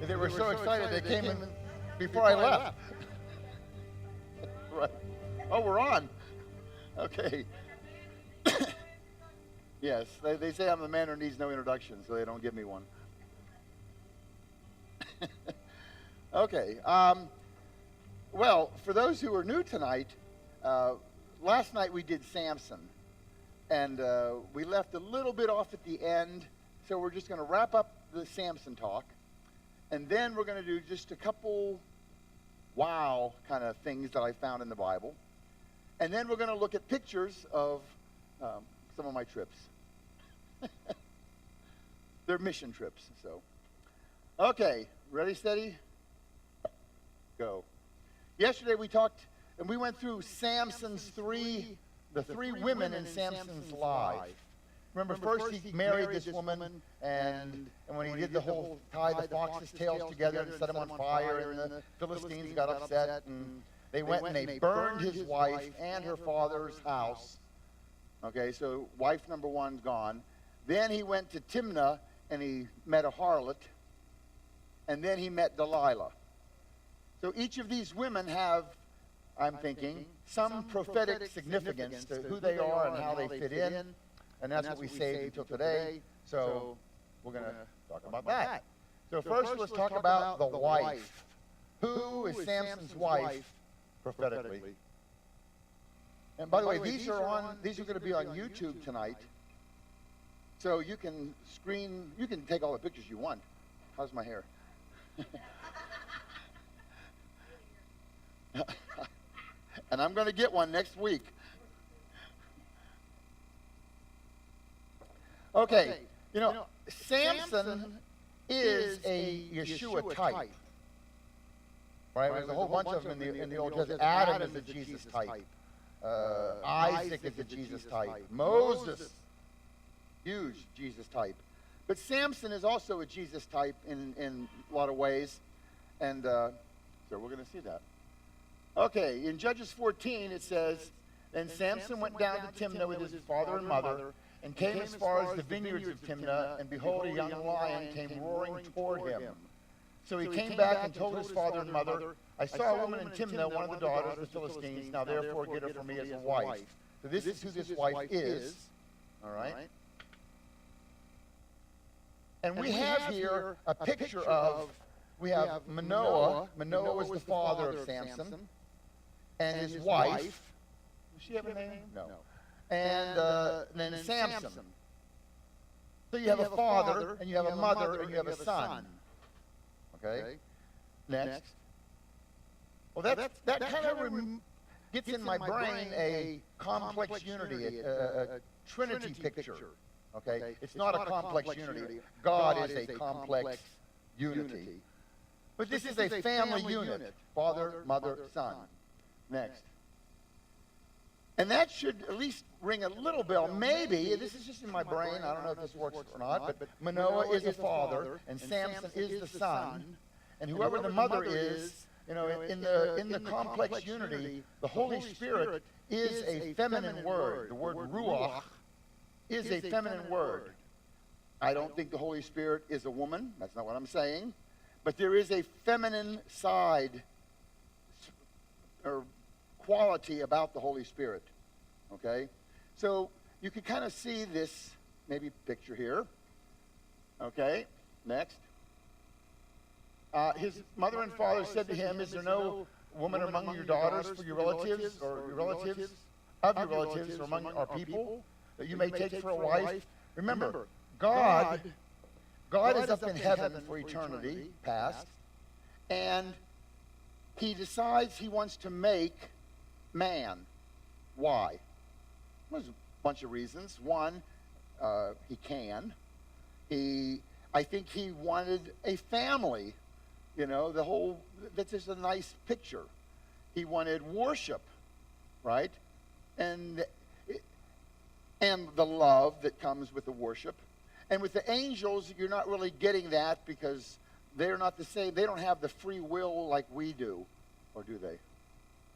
they were so excited they came in before I left. Right. Oh, we're on. Okay. Yes, they say I'm the man who needs no introduction, so they don't give me one. Okay. Well, for those who are new tonight, last night we did Samson, and we left a little bit off at the end, so we're just going to wrap up the Samson talk, and then we're going to do just a couple wow kind of things that I found in the Bible, and then we're going to look at pictures of some of my trips. They're mission trips, so. Okay, ready, steady, go. Yesterday we talked, and we went through the three women in Samson's life. Remember, first he married this woman, and when he did the whole tie the fox's tails together and set them on fire, and the Philistines got upset, and they went and they burned his wife and her father's house. Okay, so wife number one's gone. Then he went to Timnah, and he met a harlot, and then he met Delilah. So each of these women have, I'm thinking, some prophetic significance to who they are and how they fit in. And that's what we saved until today. So we're going to talk about that. So first let's talk about the wife. Who is Samson's wife prophetically? And by the way, these are going to be on YouTube tonight. So you can take all the pictures you want. How's my hair? And I'm going to get one next week. Okay, Samson is a Yeshua type. Right? There's a whole bunch of them in the Old Testament. Adam is a Jesus type. Isaac is a Jesus type. Moses, huge Jesus type. But Samson is also a Jesus type in a lot of ways. And so we're going to see that. Okay, in Judges 14 it says, "Then Samson went down to Timnah with his father and mother, and came as far as the vineyards of Timnah, and behold, a young lion came roaring toward him. So he came back and told his father and mother, I saw a woman in Timnah, one of the daughters of the Philistines. Now therefore get her for me as a wife." So this is who this wife is. All right? And we have here a picture of, we have Manoah. Manoah was the father of Samson. And his wife. Does she have a name? No. And then Samson. So you have a father, and you have a mother, and you have a son. Okay? Next. Well, that kind of gets in my brain a complex unity, a Trinity picture. Okay? It's not a complex unity. God is a complex unity. But this is a family unit. Father, mother, son. Next. And that should at least ring a little bell. Maybe, this is just in my brain, I don't know if this works or not, but Manoah is a father, and Samson is the son, and whoever the mother is, in the complex unity, the Holy Spirit is a feminine word. The word ruach is a feminine word. I don't think the Holy Spirit is a woman. That's not what I'm saying. But there is a feminine side or quality about the Holy Spirit. Okay? So you can kind of see this maybe picture here. Okay? Next. His mother and father said to him, "Is there no woman among your daughters for your relatives, or your relatives of your relatives, or among our people, that you may take for a wife?" Remember, God is up in heaven for eternity past, and he decides he wants to make man. Why? There's a bunch of reasons. One, he can. I think he wanted a family. That's just a nice picture. He wanted worship, right? And the love that comes with the worship. And with the angels, you're not really getting that because they're not the same. They don't have the free will like we do. Or do they?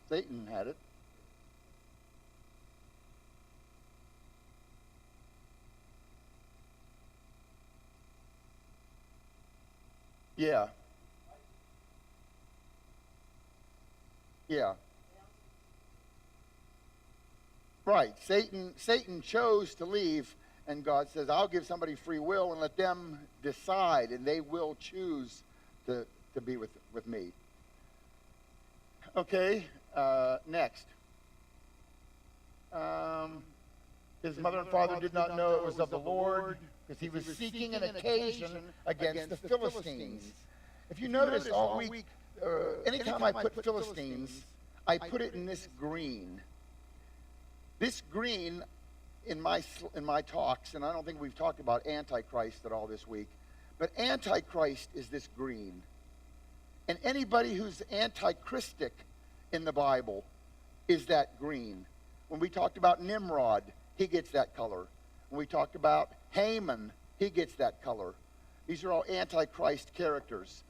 Satan had it. Yeah. Yeah. Right. Satan chose to leave, and God says, I'll give somebody free will and let them decide, and they will choose to be with me. Okay, next. His mother and father did not know it was of the Lord, because he was seeking an occasion against the Philistines. If you notice all week, anytime I put Philistines, I put it in this green. This green, in my talks, and I don't think we've talked about Antichrist at all this week, but Antichrist is this green. And anybody who's antichristic in the Bible is that green. When we talked about Nimrod, he gets that color. When we talked about Haman, he gets that color. These are all antichrist characters.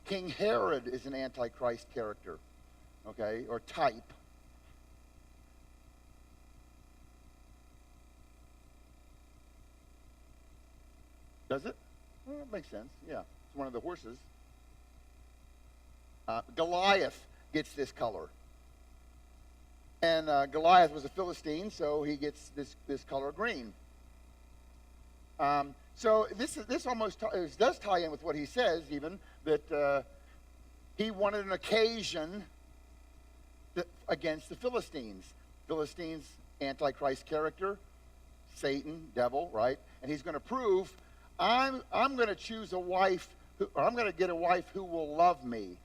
King Herod is an antichrist character, okay, or type. Does it? Well, it makes sense. Yeah, it's one of the horses. Goliath gets this color. And Goliath was a Philistine, so he gets this color green. So this almost does tie in with what he says, even, that he wanted an occasion against the Philistines. Philistines, Antichrist character, Satan, devil, right? And he's going to prove, I'm going to choose a wife, or I'm going to get a wife who will love me.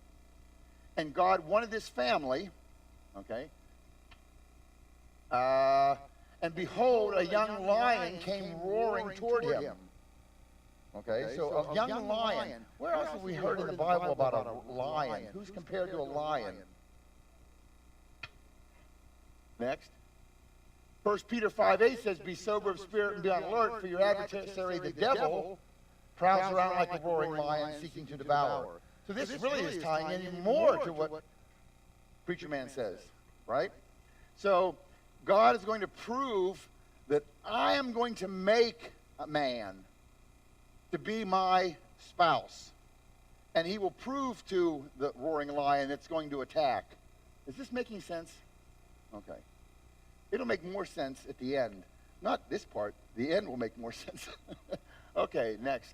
And God wanted this family, okay? And behold, a young lion came roaring toward him. Okay, so a young lion. Where else have we heard in the Bible about a lion? Who's compared to a lion? Next. 1 Peter 5:8 says, be sober of spirit and be on alert, for your adversary, the devil, prowls around like a roaring lion seeking to devour. So this really is tying in more to what Preacher Man says, right? So God is going to prove that I am going to make a man to be my spouse. And he will prove to the roaring lion that's going to attack. Is this making sense? Okay. It'll make more sense at the end. Not this part. The end will make more sense. Okay, next.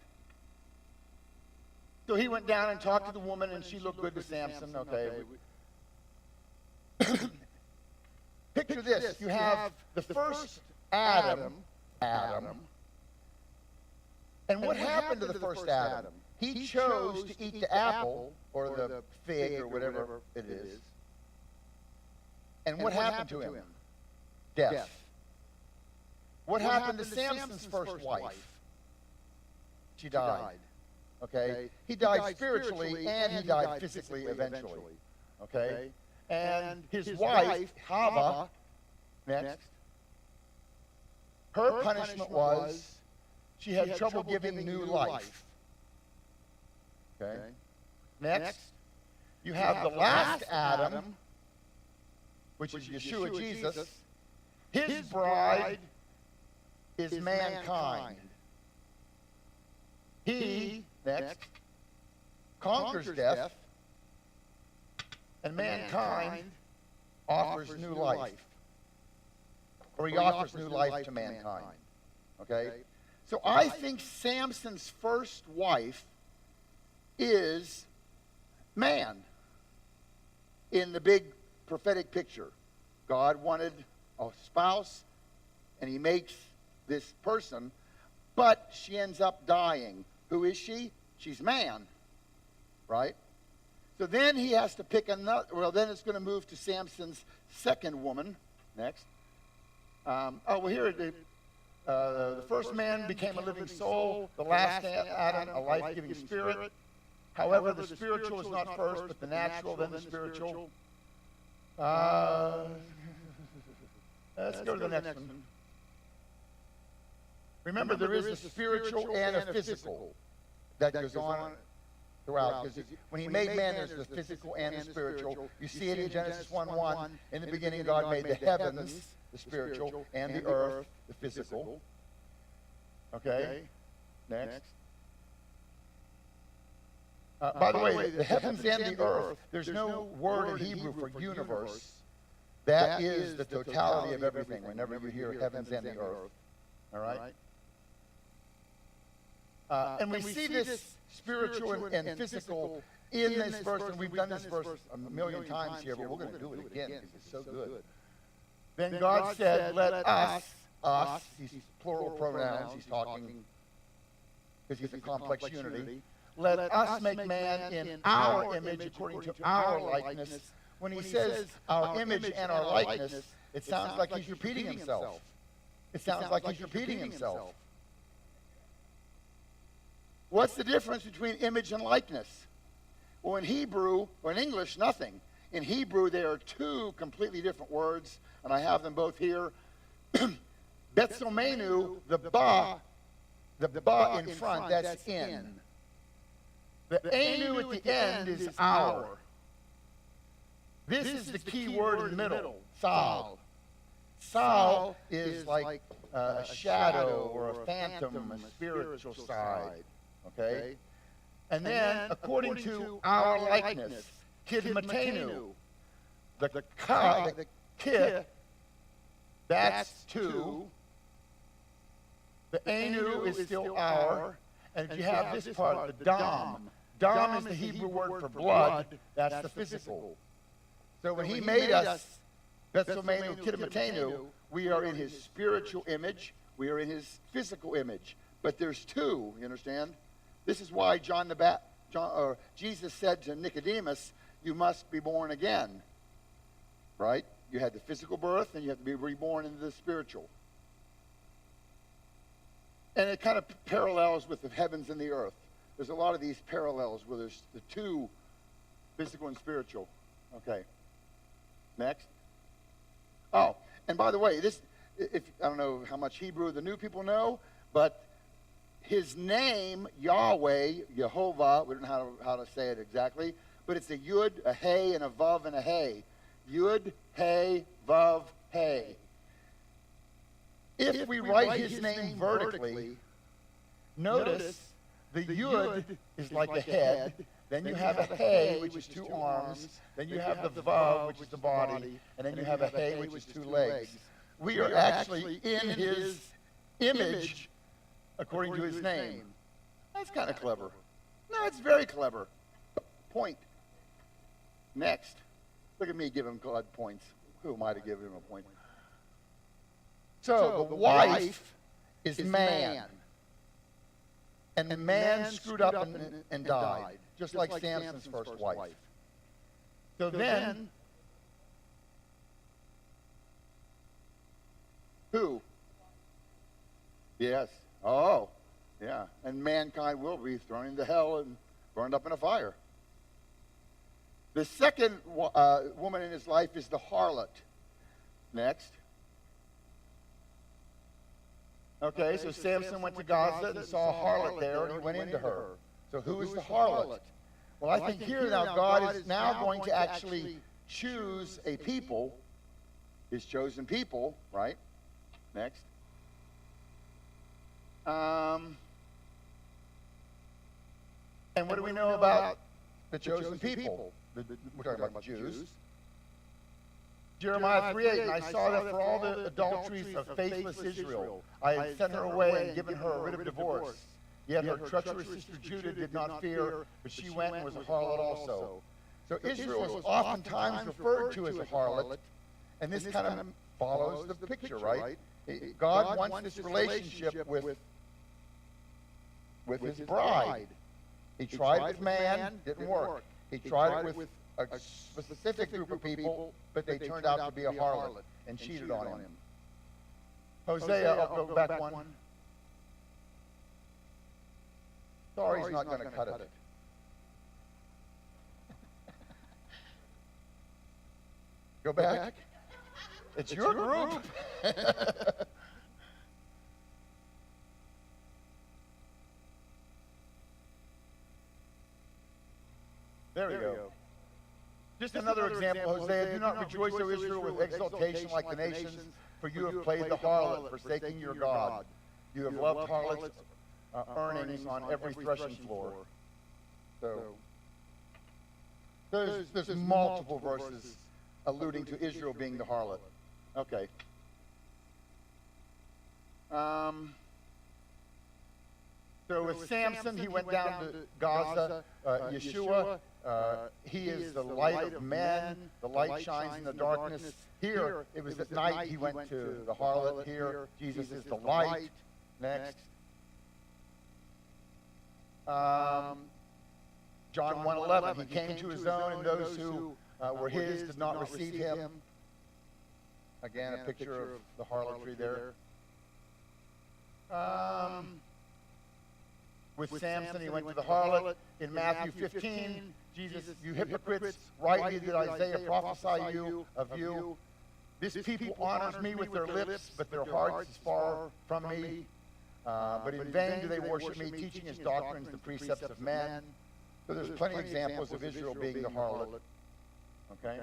So he went down and talked to the woman, and she looked good to Samson. Okay. Picture this. You have the first Adam. And what happened to the first Adam? He chose to eat the apple, or the fig, or whatever it is. And what happened to him? Death. What happened to Samson's first wife? She died. Okay? He died spiritually, and he died physically eventually. Okay? And his wife, Hava, next, her punishment was she had trouble giving new life. Okay? Next, you have the last Adam, which is Yeshua, Jesus. His bride is mankind. He, next, conquers death, and mankind offers new life. Or he offers new life to mankind. Okay? So I think Samson's first wife is man in the big prophetic picture. God wanted a spouse, and he makes this person, but she ends up dying. Who is she? She's man, right? So then he has to pick another. Well, then it's going to move to Samson's second woman. Next. Here it is. The first man became a living soul. The last Adam, a life-giving spirit. However, the spiritual is not first, but the natural, then the spiritual. Let's go to the next one. Remember, there is a spiritual and a physical that goes on throughout. Because when he made man, there's the physical and the spiritual. You see it in Genesis 1:1. In the beginning, God made the heavens, the spiritual, and the earth, the physical. Okay? Next. By the way, the heavens and the earth, there's no word in Hebrew for universe. That is the totality of everything whenever you hear heavens and the earth. All right? And we see this spiritual and physical in this verse, and we've done this verse a million times here, but we're going to do it again because it's so good. Then God said, let us, these plural pronouns he's talking, because he's a complex unity, let us make man in our image according to our likeness. When he says our image and our likeness, it sounds like he's repeating himself. It sounds like he's repeating himself. What's the difference between image and likeness? Well, in Hebrew, or in English, nothing. In Hebrew, there are two completely different words, and I have them both here. Betzomenu, the ba in front, that's in. The enu at the end is our. This is the key word in the middle, sal. Sal is like a shadow or a phantom, a spiritual side. Okay? And then, according to our likeness, kidmatenu, the ki, that's two. The enu is still our. And if you have this part, the dam. Dam is the Hebrew word for blood. That's the physical. So when he made us, Betzomenu, Kidmatenu, we are in his spiritual image. We are in his physical image. But there's two, you understand? This is why Jesus said to Nicodemus, you must be born again. Right? You had the physical birth, and you have to be reborn into the spiritual. And it kind of parallels with the heavens and the earth. There's a lot of these parallels where there's the two, physical and spiritual. Okay. Next. Oh, and by the way, this, I don't know how much Hebrew the new people know, but his name, Yahweh, Jehovah, we don't know how to say it exactly, but it's a Yud, a Hey, and a Vav, and a Hey. Yud, Hey, Vav, Hey. If we write his name vertically, notice the Yud is like a head, then you have a Hey, which is two arms, then you have the Vav, which is the body, and then you have a Hey, which is two legs. We are actually in his image according to his name. That's kind of clever. No, it's very clever. Point. Next. Look at me giving God points. Who am I to give him a point? So the wife is man. And the man screwed up and died, just like Samson's first wife. So then, who? Yes. Oh, yeah. And mankind will be thrown into hell and burned up in a fire. The second woman in his life is the harlot. Next. Okay, so Samson went to Gaza and saw a harlot there, and he went into her. So who is the harlot? Well, I think here now God is now going to actually choose a people, his chosen people, right? Next. And what do we know about the chosen people? We're talking about Jews. Jeremiah 3:8, and I saw that for all the adulteries of faithless Israel, I had sent her away and given her a writ of divorce. Yet her treacherous sister Judah did not fear, but she went and was a harlot also. So Israel is oftentimes referred to as a harlot, and this kind of follows the picture, right? God wants this relationship with his bride. He tried with man, didn't work. He tried it with a specific group of people, but they turned out to be a harlot and cheated on him. Hosea, I'll go back one. Sorry, he's not going to cut it. Go back. It's your group. There we go. Just another example, Hosea, do not rejoice, O Israel, with exultation like the nations, for you have played the harlot, forsaking your God. You have loved harlots' earnings on every threshing floor. So There's multiple verses alluding to Israel being the harlot. Okay. So with Samson, he went down to Gaza. Yeshua, he is the light of men. The light shines in the darkness. Here, it was at night he went to the harlot. Here, Jesus is the light. Next. John 1:11, he came to his own, and those who were his did not receive him. Again, a picture of the harlotry there. With Samson, he went to the harlot. In Matthew 15, Jesus, you hypocrites, rightly did Isaiah prophesy of you. This people honors me with their lips, but their hearts is far from me. But in vain do they worship me, teaching his doctrines, the precepts of men. So there's plenty of examples of Israel being the harlot. Okay?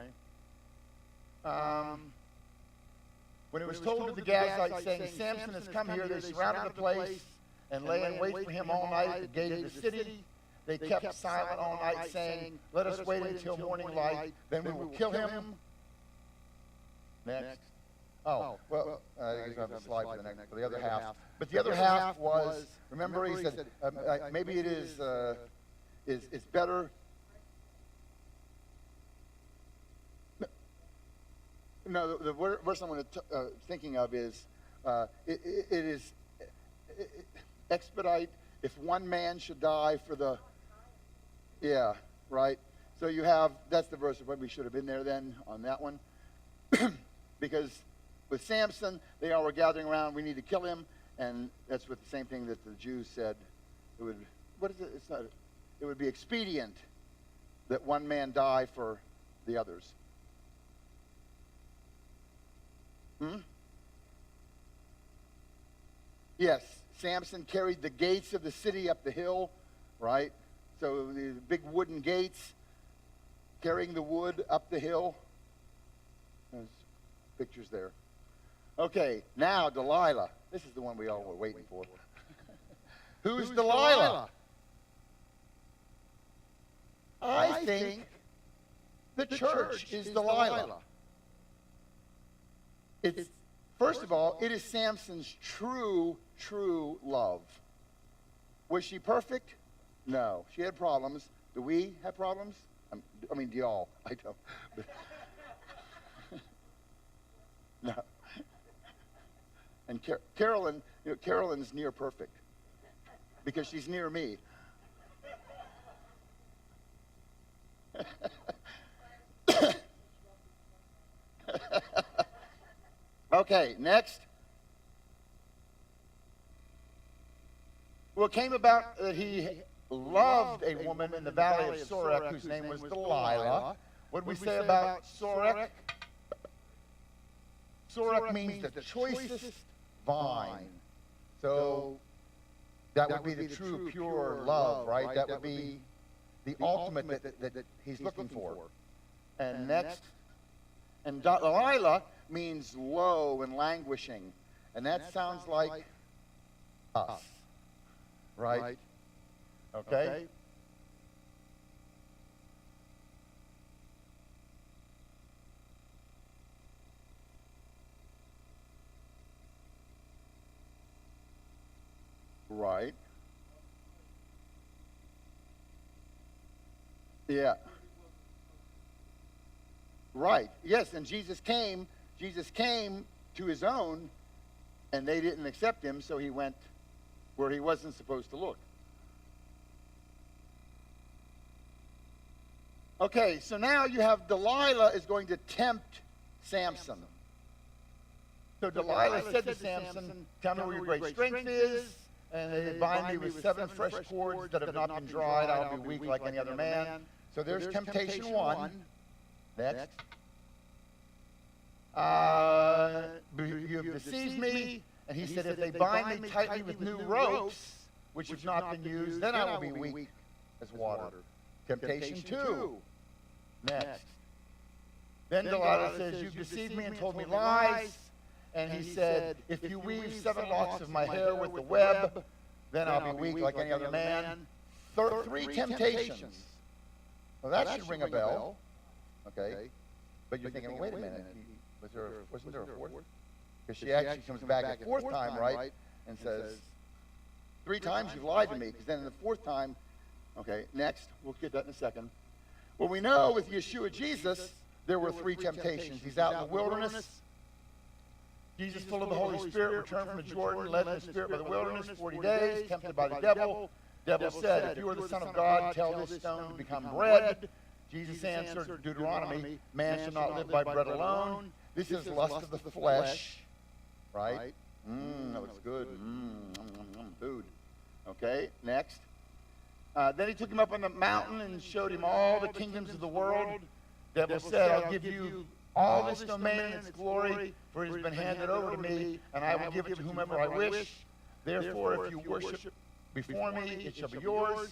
When it was told to the Gazites, saying, Samson has come here, they surrounded the place and lay in wait for him all night at the gate of the city. They kept silent all night, saying, let us wait until morning light, then we will kill him. Next. Oh, well, I have a slide for the other half. But the other half was, remember he said, maybe it is better. No, the verse I'm thinking of is, it is expedite if one man should die for the, yeah, right. So you have, that's the verse that probably should have been there then on that one. Because with Samson, they all were gathering around, we need to kill him, and that's what the same thing that the Jews said. It would, what is it? It's not, it would be expedient that one man die for the others. Yes, Samson carried the gates of the city up the hill, right? So the big wooden gates, carrying the wood up the hill. There's pictures there. Okay, now Delilah. This is the one we all were waiting for. Who's Delilah? I think the church is Delilah. It's, first of all, it is Samson's true love. Was she perfect? No. She had problems. Do we have problems? I mean, do y'all? I don't. No. And Carolyn, Carolyn's near perfect because she's near me. Okay, next. Well, it came about that he loved a woman in the valley of Sorek whose name was Delilah. What did we say about Sorek? Sorek means the choicest vine. So that would be the true, pure love, right? That would be the ultimate that he's looking for. And next, and Delilah means low and languishing. And that sounds like us, right? Okay? Right. Yeah. Right. Yes, and Jesus came to his own, and they didn't accept him, so he went where he wasn't supposed to look. Okay, so now you have Delilah is going to tempt Samson. So Delilah said to Samson, tell me where your great strength is, and they bind me with 7 fresh cords that have not been dried. I'll be weak like any other man. So there's temptation 1. Next. You have deceived me. And he said, if they bind me tightly with new ropes, which have not been used, then I will be weak as water. Temptation 2. Next. Then Delilah says, you've deceived me and told me lies. And he said, if you weave 7 locks of my hair with the web, then I'll be weak like any other man. 3 temptations. Well, that should ring a bell. Okay. But you're thinking, well, wait a minute. Wasn't there a fourth? Because she actually comes back a fourth time, right? And says, 3 times you've lied to me. Because then in the 4th time, okay, next, we'll get that in a second. Well, we know with Yeshua Jesus, there were 3 temptations. He's out in the wilderness. Jesus, full of the Holy Spirit, returned from the Jordan, led in the Spirit by the wilderness 40 days, tempted by the devil. Devil said, if you are the Son of God, tell this stone to become bread. Jesus answered, Deuteronomy, man shall not live by bread alone. This is lust of the flesh. Right? That looks good. Food. Okay, next. Then he took him up on the mountain and showed him all the kingdoms of the world. Devil said, I'll give you all this domain and its glory, for it has been handed over to me, and I will give it to whomever I wish. Therefore, if you worship before me, it shall be yours.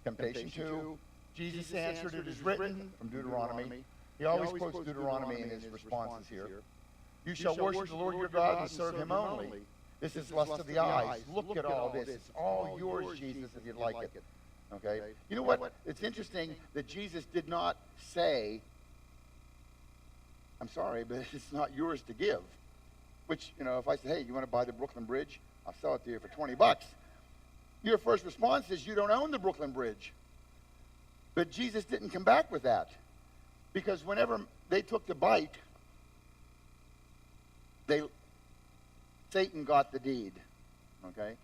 Temptation 2. Jesus answered, it is written, from Deuteronomy. He always quotes Deuteronomy in his responses here. You shall worship the Lord your God and serve him only. This is lust of the eyes. Look at all this. It's all yours, Jesus, if you'd like it. Okay? You know what? It's interesting that Jesus did not say, I'm sorry, but it's not yours to give. Which, if I say, hey, you want to buy the Brooklyn Bridge? I'll sell it to you for $20. Your first response is, you don't own the Brooklyn Bridge. But Jesus didn't come back with that. Because whenever they took the bite, Satan got the deed. Okay?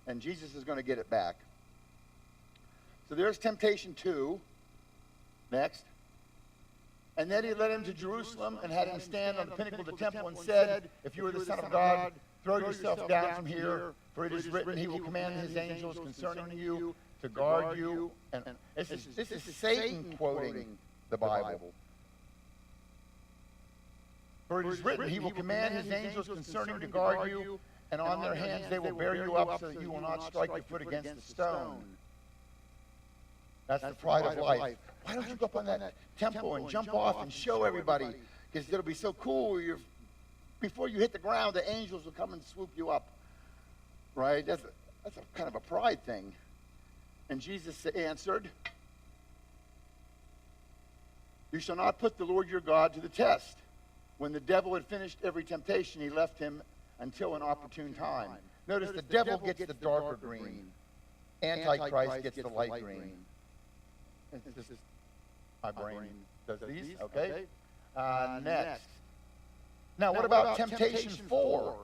And Jesus is going to get it back. So there's temptation 2. Next. And then he led him to Jerusalem and had him stand on the pinnacle of the temple and said, if you are the Son of God, throw yourself down from here, for it is written, he will command his angels concerning you to guard you. And this is Satan quoting the Bible. For it is written, he will command his angels concerning you to guard you, and on their hands they will bear you up so that you will not strike your foot against the stone. That's the pride of life. Why don't you go up on that temple and jump off and show everybody? Because it'll be so cool. Before you hit the ground, the angels will come and swoop you up. Right? That's a kind of a pride thing. And Jesus answered, you shall not put the Lord your God to the test. When the devil had finished every temptation, he left him until an opportune time. Notice the devil gets the darker green. Antichrist gets the light green. It's just my brain does these. Okay. Next. Now, what about temptation 4?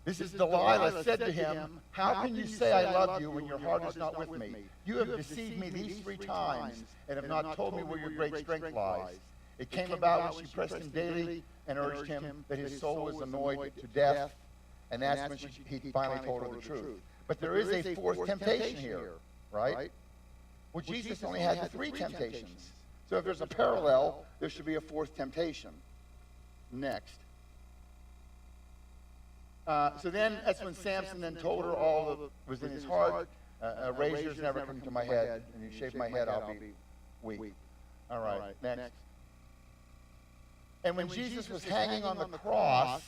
This is Delilah said to him, how can you say I love you when your heart is not with me? You have deceived me these 3 times and have not told me where your great strength lies. It came about when she pressed him daily and urged him that his soul was annoyed to death, and that's when he finally told her the truth. But there is a 4th temptation here, right? Well, Jesus only had the 3 temptations. So if there's a parallel, there should be a 4th temptation. Next. So then, that's when Samson then told her all that was in his heart. A razor's never come to my head, and you shave my head, I'll be weak. All right, next. And when Jesus was hanging on the cross,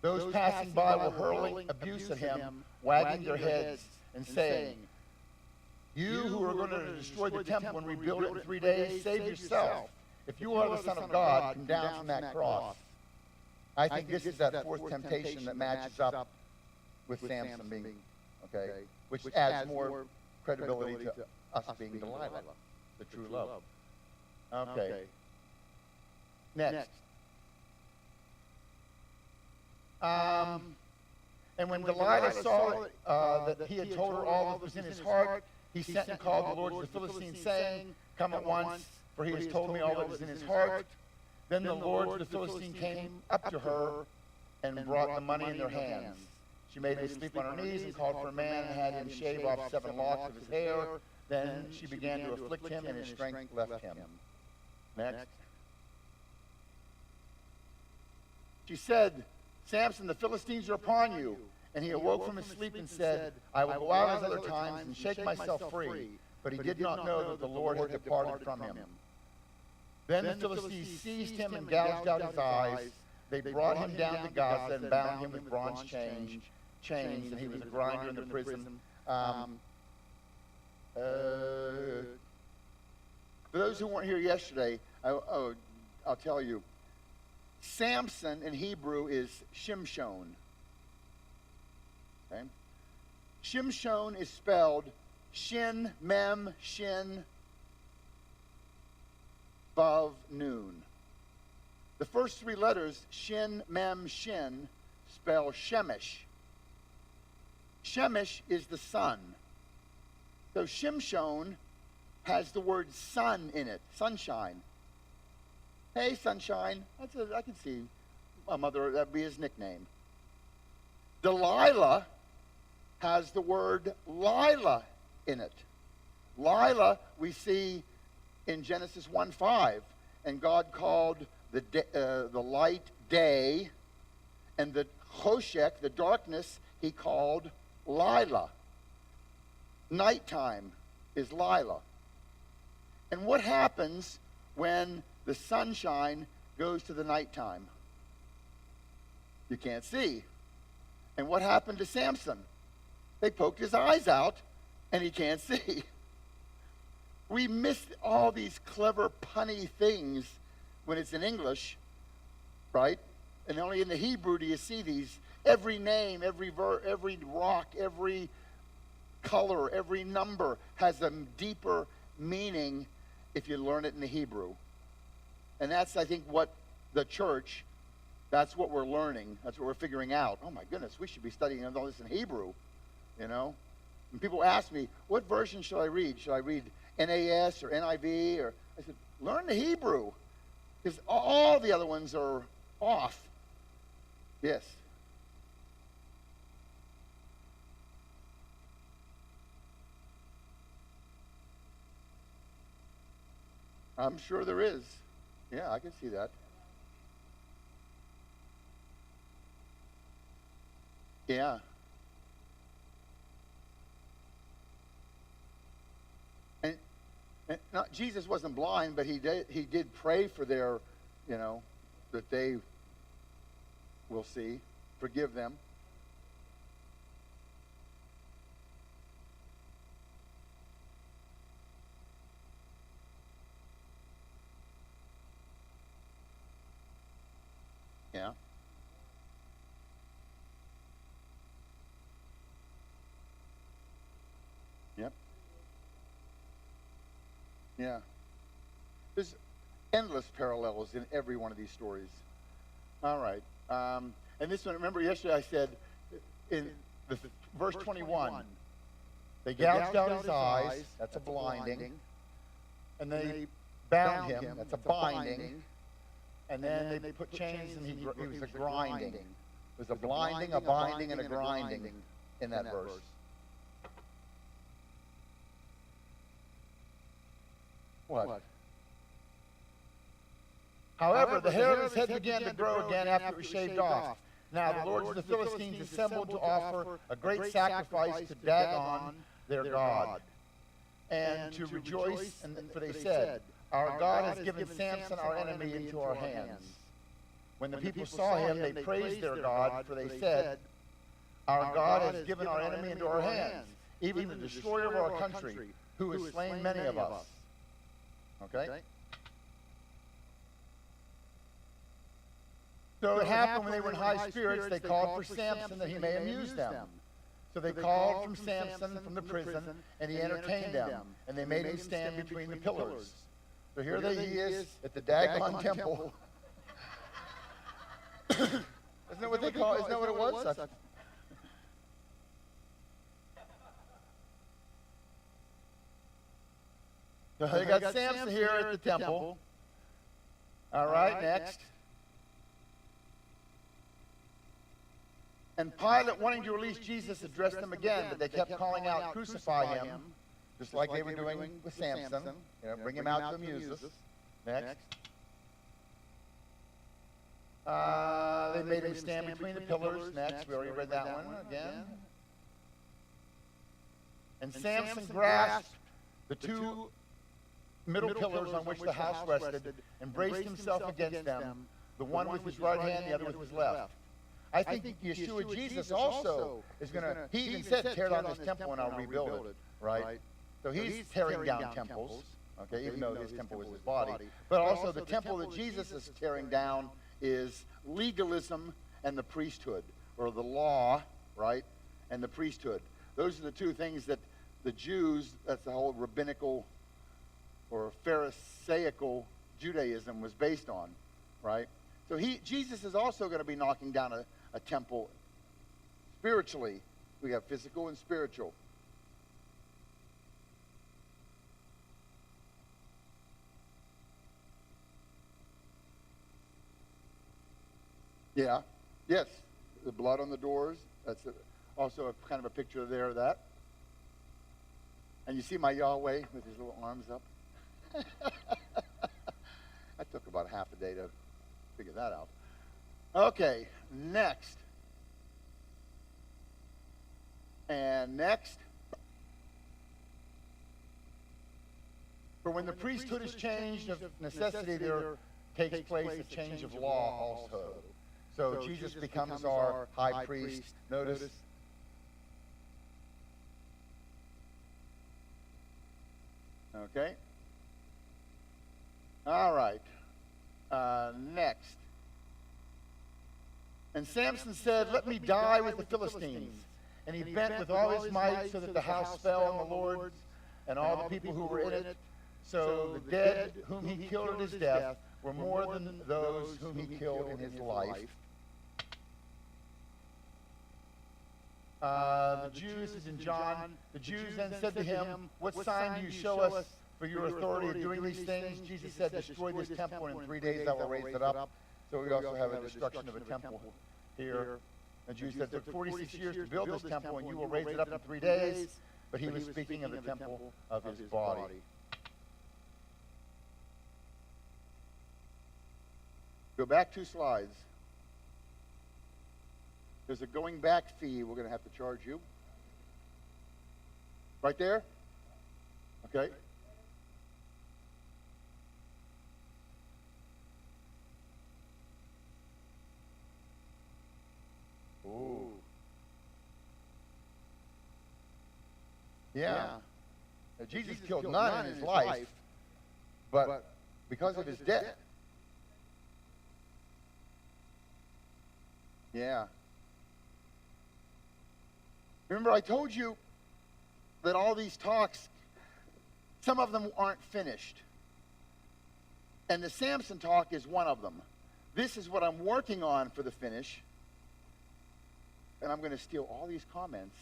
those passing by were hurling abuse at him, wagging their heads and saying, you who are going to destroy the temple and rebuild it in 3 days, save yourself. If you are the Son of God, come down from that cross. I think this is that 4th temptation that matches up with Samson being, okay, which adds more credibility to us being Delilah, the true love. Okay. Next. And when Delilah saw that he had told her all that was in his heart, he sent and called the Lord to the Philistines, saying, come at once, for he has told me all that was in his heart. Then the Lord, the Philistine, came up to her and brought the money in their hands. She made him sleep on her knees and called for a man and had him shave off 7 locks of his hair. Then she began to afflict him, and his strength left him. Next. She said, Samson, the Philistines are upon you. And he awoke from his sleep and said, I will go out as other times and shake myself free. But he did not know that the Lord had departed from him. Then the Philistines seized him and gouged out his eyes. They brought him down to Gaza and bound him with bronze chains, and he was a grinder in the prison For those who weren't here yesterday, I'll tell you. Samson in Hebrew is Shimshon. Okay? Shimshon is spelled Shin, Mem, Shin, Vav, Nun. The first three letters, Shin, Mem, Shin, spell Shemesh. Shemesh is the sun. So Shimshon has the word sun in it, sunshine. Hey, sunshine. I can see my mother, that'd be his nickname. Delilah has the word Lila in it. Lila we see in Genesis 1:5, and God called the light day, and the choshek, the darkness, he called Lila. Nighttime is Lila. And what happens when the sunshine goes to the nighttime? You can't see. And what happened to Samson? They poked his eyes out, and he can't see. We miss all these clever, punny things when it's in English, right? And only in the Hebrew do you see these. Every name, every rock, every color, every number has a deeper meaning if you learn it in the Hebrew. And that's, I think, what the church, that's what we're learning. That's what we're figuring out. Oh, my goodness, we should be studying all this in Hebrew, you know? And people ask me, what version should I read? Should I read NAS or NIV? Or I said, learn the Hebrew, because all the other ones are off. Yes. I'm sure there is. Yeah, I can see that. Yeah. And not, Jesus wasn't blind, but he did pray for their, that they will see. Forgive them. Yeah. Yep. Yeah. There's endless parallels in every one of these stories. All right. And this one, remember yesterday I said in the verse 21, they gouged out his eyes, that's a blinding, and they bound him, that's a binding, and then they put chains and he was a grinding. There's a blinding, a binding, and a grinding in that verse. What? However, the hair of his head began to grow again after it was shaved off. Now the lords of the Philistines assembled to offer a great sacrifice to Dagon, their god, and to rejoice, for they said, our God has given Samson, our enemy, into our hands. When the people saw him, they praised their God, for they said, our God has given our enemy into our hands, even the destroyer of our country, who has slain many of us. Okay? So it happened when they were in high spirits, they called for Samson that he may amuse them. So they called from Samson from the prison, and he entertained them, and they made him stand between the pillars. So here he is at the Dagon temple. Isn't that what they call it? Isn't that what it was? So they got Samson here at the temple. All right, next. And Pilate, wanting to release Jesus, addressed them again, but they kept calling out, crucify him, just like they were doing with Samson. Bring him out to amuse us. Next. They made him stand between the pillars. Next. We already read that one again. And Samson grasped the two middle pillars on which the house rested and braced himself against them, the one with his right hand, the other with his left. I think Yeshua Jesus also is going to, he even said, tear down this temple and I'll rebuild it, right? So he's tearing down temples, okay, even though his temple was his body. But also the temple that Jesus is tearing down is legalism and the priesthood, or the law, right, and the priesthood. Those are the two things that the Jews, that's the whole rabbinical or Pharisaical Judaism was based on, right? So Jesus is also going to be knocking down a temple spiritually. We have physical and spiritual. Yeah, yes, the blood on the doors. That's also a kind of a picture there of that. And you see my Yahweh with his little arms up. That took about half a day to figure that out. Okay, next. And next. For when the priesthood is changed of necessity, there takes place a change of law also. So Jesus becomes our high priest. Notice. Okay. All right. Next. And Samson said, "Let me die with the Philistines." And he bent with all his might so that the house fell on the Lord's and all the people who were in it. So the dead whom he killed at his death were more than those whom he killed in his life. The Jews, this is in John, the Jews then said to him, "What sign do you show us for your authority of doing these things?" Jesus said, "Destroy this temple, and in 3 days I will raise it up." So we also have a destruction of a temple here. The Jews said, "It took 46 years to build this temple, and you will raise it up in 3 days." But he was speaking of the temple of his body. Go back 2 slides. There's a going back fee we're going to have to charge you. Right there? Okay. Ooh. Yeah. Now, Jesus killed none in his life, but because of his death. Yeah. Remember, I told you that all these talks, some of them aren't finished. And the Samson talk is one of them. This is what I'm working on for the finish. And I'm going to steal all these comments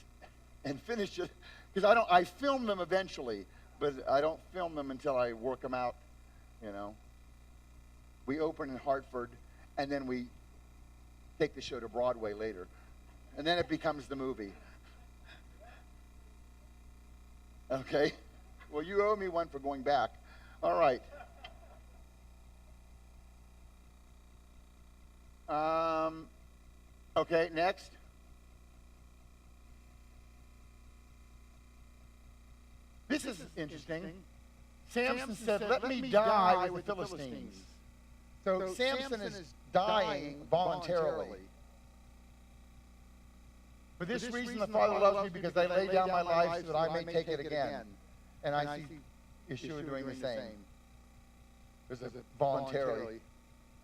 and finish it. Because I film them eventually, but I don't film them until I work them out, you know. We open in Hartford, and then we take the show to Broadway later. And then it becomes the movie. Okay? Well, you owe me one for going back. All right. Okay, next. This is interesting. Samson said, "Let me die with the Philistines." So Samson is dying voluntarily. For this reason the Father loves me, because I lay down my life so that I may take it again. And I see Yeshua doing the same. There's a voluntarily.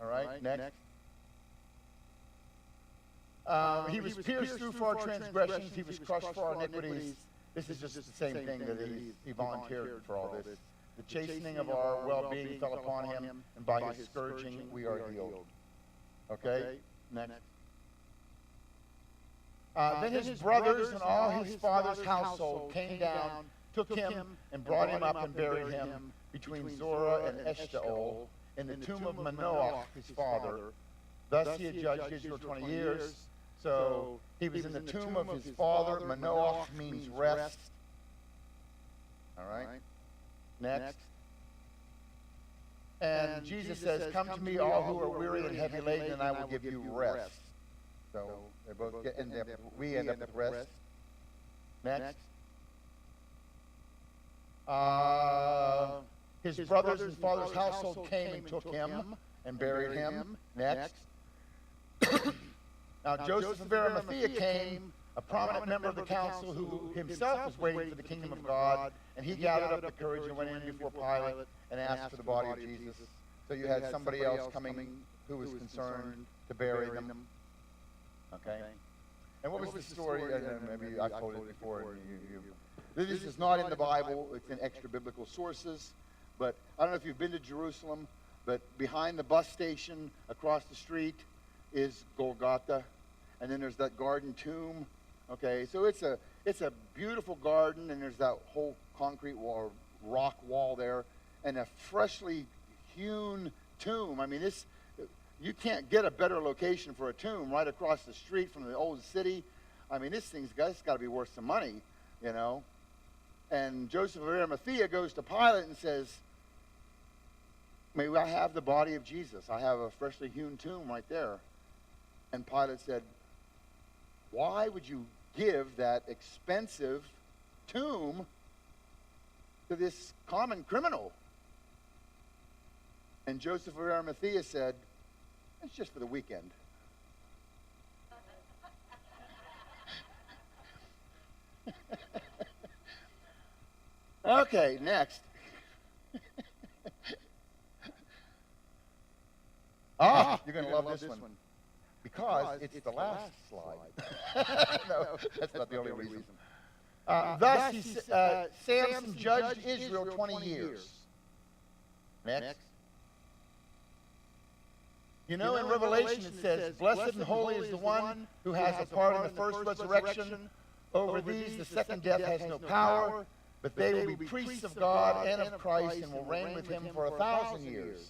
All right, next. He was pierced through for our transgressions. He was crushed for our iniquities. This is just the same thing that he volunteered for all this. The chastening of our well-being fell upon him, and by his scourging we are healed. Okay, next. Then his brothers and all his father's household came down, took him, and brought him up and buried him between Zorah and Eshtaol in the tomb of Manoah, his father. Thus he had judged Israel 20 years. So he was in the tomb of his father. Manoah means rest. All right. Next. And Jesus says, "Come to me, all who are weary and heavy laden, and I will give you rest." So they both we end up with rest. Next. His brothers and father's household came and took him and buried him. Next. Now, Joseph of Arimathea came, a prominent member of the council who himself was waiting for the kingdom of God, and he gathered up the courage and went in before Pilate and asked for the body of Jesus. So you had somebody else coming who was concerned to bury them. Okay? And what was the story? Maybe I've told it before. This is not in the Bible. It's in extra biblical sources. But I don't know if you've been to Jerusalem, but behind the bus station across the street is Golgotha. And then there's that garden tomb. Okay, so it's a beautiful garden, and there's that whole concrete wall, rock wall there, and a freshly hewn tomb. I mean, you can't get a better location for a tomb right across the street from the old city. I mean, this thing's got to be worth some money, you know. And Joseph of Arimathea goes to Pilate and says, "May I have the body of Jesus? I have a freshly hewn tomb right there." And Pilate said, "Why would you give that expensive tomb to this common criminal?" And Joseph of Arimathea said, "It's just for the weekend." Okay, next. You're going to love this one. Because it's the last slide. No, that's not the only reason. Thus, Samson judged Israel 20 years. Next. You know, in Revelation it says, "Blessed and holy is the one who has a part in the first resurrection. Over these the second death has no power, but they will be priests of God and of Christ and will reign with him for 1,000 years."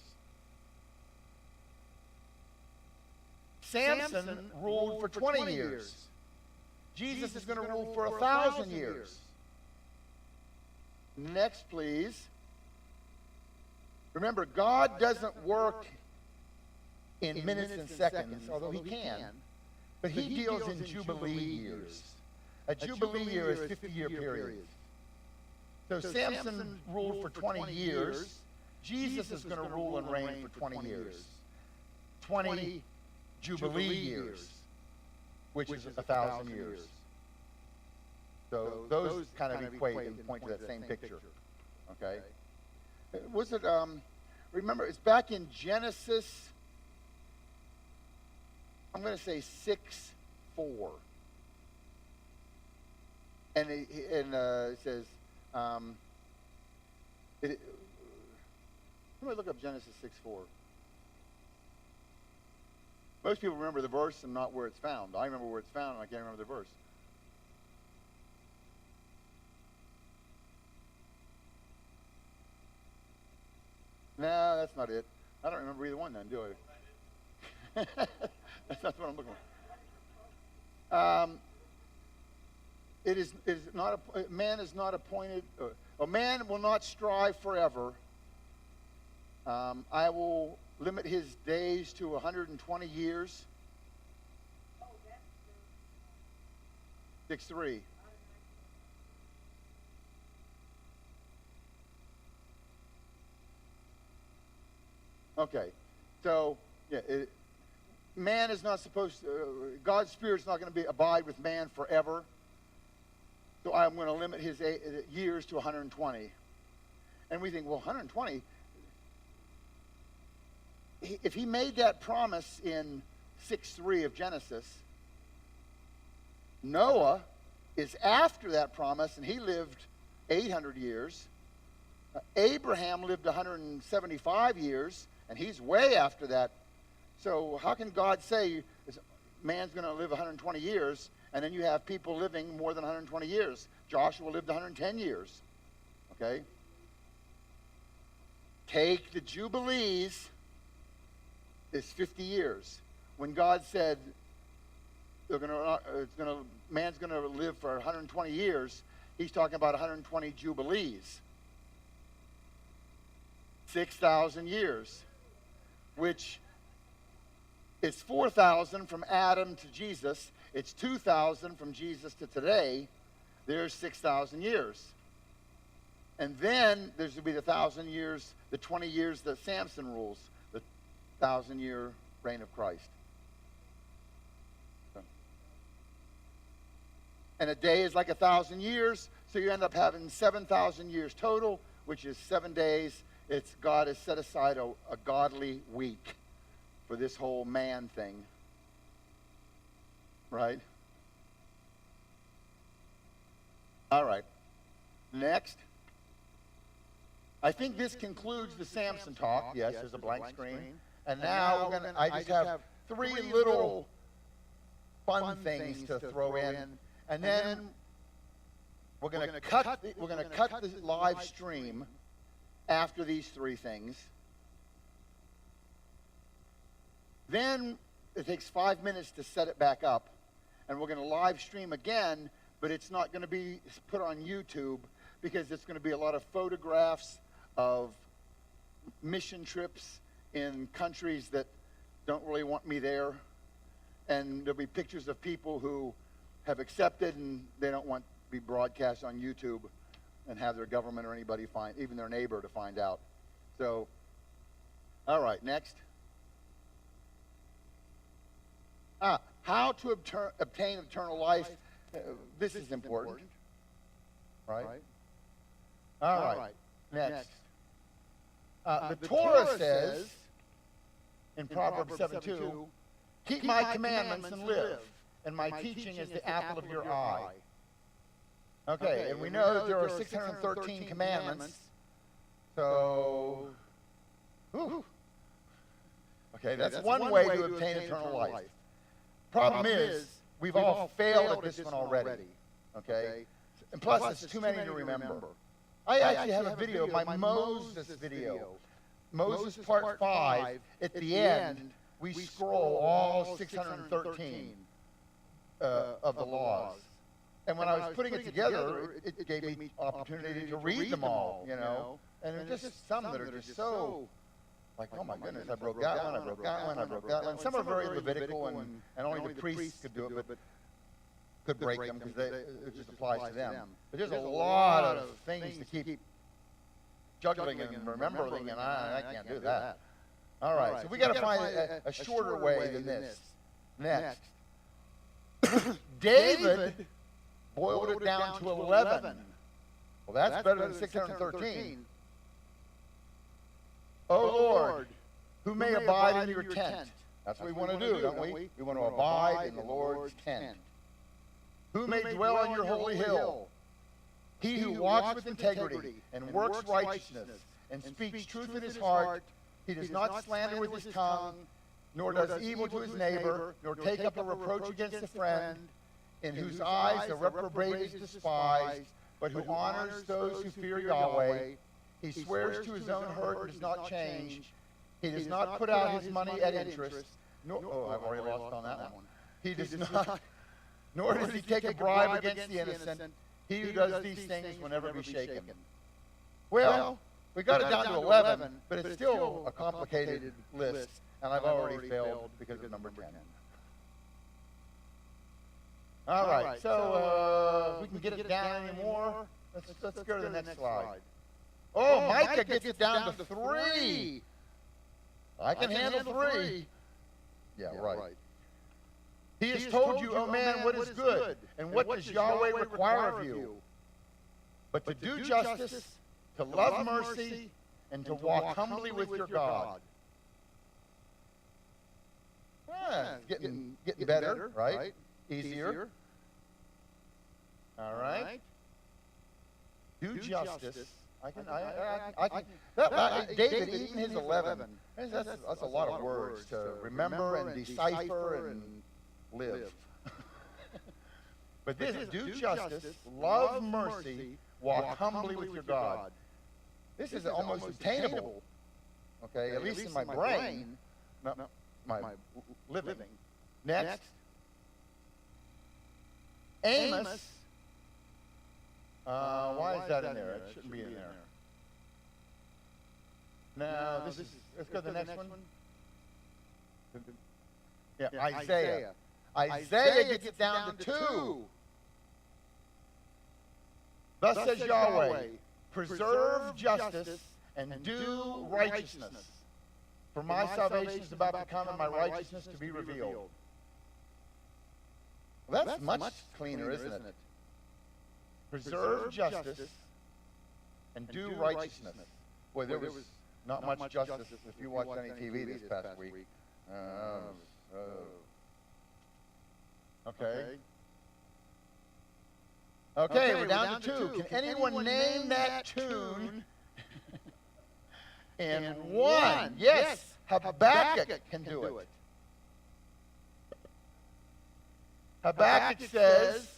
Samson ruled for 20 years. Jesus is going to rule for 1,000 years. Next, please. Remember, God doesn't work in minutes and seconds, although he can, but he deals in Jubilee years. A Jubilee year is 50-year period. So Samson ruled for 20 years. Jesus is going to rule and reign for 20 years. 20 Jubilee years, which is 1,000 years. So those kind of equate and point to that same picture. Okay? Was it, remember, it's back in Genesis, I'm going to say 6:4. And it says, let me look up Genesis 6:4. Most people remember the verse and not where it's found. I remember where it's found, and I can't remember the verse. No, that's not it. I don't remember either one then, do I? That's not what I'm looking for. It is not man is not appointed. A man will not strive forever. I will limit his days to 120 years. 6:3. Okay, so yeah, man is not supposed to. God's Spirit's not going to abide with man forever. So I'm going to limit his years to 120. And we think, well, 120. If he made that promise in 6:3 of Genesis, Noah is after that promise, and he lived 800 years. Abraham lived 175 years, and he's way after that. So how can God say man's going to live 120 years, and then you have people living more than 120 years? Joshua lived 110 years. Okay? Take the Jubilees. It's 50 years. When God said man's going to live for 120 years, he's talking about 120 Jubilees. 6,000 years, which is 4,000 from Adam to Jesus. It's 2,000 from Jesus to today. There's 6,000 years. And then there's going to be the 1,000 years, the 20 years that Samson rules, the 1,000-year reign of Christ. And a day is like 1,000 years, so you end up having 7,000 years total, which is 7 days. God has set aside a godly week for this whole man thing. Right? All right. Next. I think this concludes the Samson talk. Yes, there's a blank screen. And now I just have three little fun things to throw in. And then we're going to cut the live stream after these three things. Then it takes 5 minutes to set it back up. And we're going to live stream again, but it's not going to be put on YouTube because it's going to be a lot of photographs of mission trips in countries that don't really want me there. And there'll be pictures of people who have accepted and they don't want to be broadcast on YouTube and have their government or anybody even their neighbor to find out. So, all right, next. How to obtain eternal life. This is important. Right? All right. Next. The Torah says in Proverbs 7:2, keep my commandments and live, and my teaching is the apple of your eye. Okay, and we know that there are 613 commandments. So, okay, that's one way to obtain eternal life. Problem is, we've all failed at this one already. Okay? And plus, it's too many to remember. I actually have a video, my Moses video. Moses part 5, at the end, we scroll all 613 of the laws. And when I was putting it together, it gave me opportunity to read them all, you know. And there's just some that are just so, like, oh my goodness, I broke that one, I broke that one, I broke that one. Some are very Levitical, and only the priests could do it, but could break them because it just applies to them. But there's a lot of things to keep juggling and remembering, and I can't do that. All right, so we got to find a shorter way than this. Next. David boiled it down to 11. Well, that's better than 613. Oh, Lord, who may abide in your tent? That's what we want to do, don't we? We want to abide in the Lord's tent. Who may dwell on your holy hill? He who walks with integrity and works righteousness and speaks truth in his heart. He does not slander with his tongue, nor does evil to his neighbor, nor take up a reproach against a friend, in whose eyes the reprobate is despised, but who honors those who fear Yahweh. He swears to his own hurt and does not change. He does not put out his money at interest. I've already lost on that one. He does not, nor does he take a bribe against the innocent. He who does these things will never be shaken. Well, we got it down to 11, but it's still a complicated list, and I've already failed because of number 10. All right, so if we can get it down anymore, let's go to the next slide. Oh, Micah gets it down to 3. I can handle 3. Yeah, right. He has told you, O man, what is good, and what does Yahweh require of you? But to do justice, to love mercy, and to walk humbly with your God. Getting better, right? Easier. All right. Do justice. David, even his 11, that's a lot of words to remember and decipher and live. But this is do justice, love mercy, walk humbly with your God. This is almost attainable, okay, at least in my brain, not my living. Next. Amos. Why is that in there? It shouldn't be in there. No, let's go to the next one. Yeah, Isaiah. Isaiah gets it down to 2. Thus says Yahweh, preserve justice and do righteousness. For my salvation is about to come and my righteousness to be revealed. Well, that's much cleaner, isn't it? preserve justice, and do righteousness. Boy, there was not much justice if you watched any TV this past week. Okay. Okay, we're down to 2. Can anyone name that tune in 1? Yes, Habakkuk can do it. Habakkuk says,